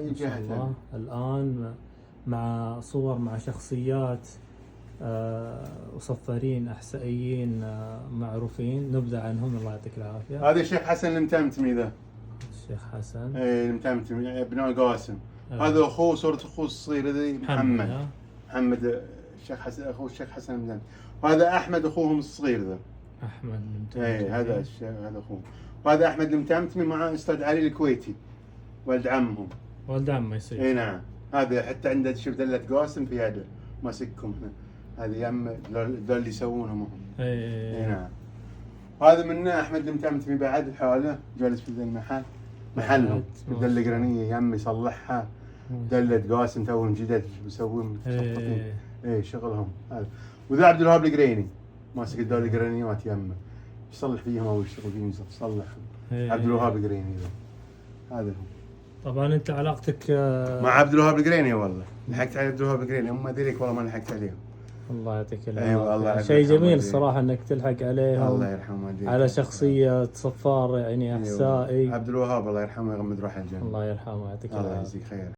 اي جهه الله. الآن مع صور مع شخصيات وصفارين احسائيين معروفين نبذة عنهم، الله يعطيك العافية. هذا الشيخ حسن المتمتمي ذا، الشيخ حسن اي المتمتمي ابن قاسم. هذا اخوه، صورة اخوه الصغير ذي محمد الشيخ حسن، اخوه الشيخ حسن المتمتمي. وهذا احمد اخوهم الصغير ذا، احمد المتمتمي. اي هذا الشيخ، هذا اخوه. وهذا احمد المتمتمي مع استاذ علي الكويتي ولد عمهم. ولد عمه يصير. اي نعم. هذا حتى عنده شوف دلة قاسم في يده ماسككم هنا، هذه يم ذول اللي يسوونهم هم. اي نعم. وهذا منه احمد المتمتمي بعد حاله جالس في ذا المحل، محلهم في ذا القرنيه يم يصلحها. دلة قاسم توهم جدد يسوون مخططين. اي شغلهم هذا. وذا عبد الوهاب القريني ماسك ذول القرنيات يمه يصلح فيهم او يشتغل فيهم يصلحهم. عبد الوهاب القريني هذا هو. طبعا انت علاقتك مع عبد الوهاب القريني، والله لحقت على عبد الوهاب القريني، هم ذيك والله ما لحقت عليهم. الله يعطيك العافية. ايوه الله شيء جميل الصراحه انك تلحق عليهم. الله يرحمه على شخصيه صفار يعني احسائي. عبد الوهاب الله يرحمه ويغمد روحه الجنه. الله يرحمه ويعطيك العافيه. الله يجزيك خير.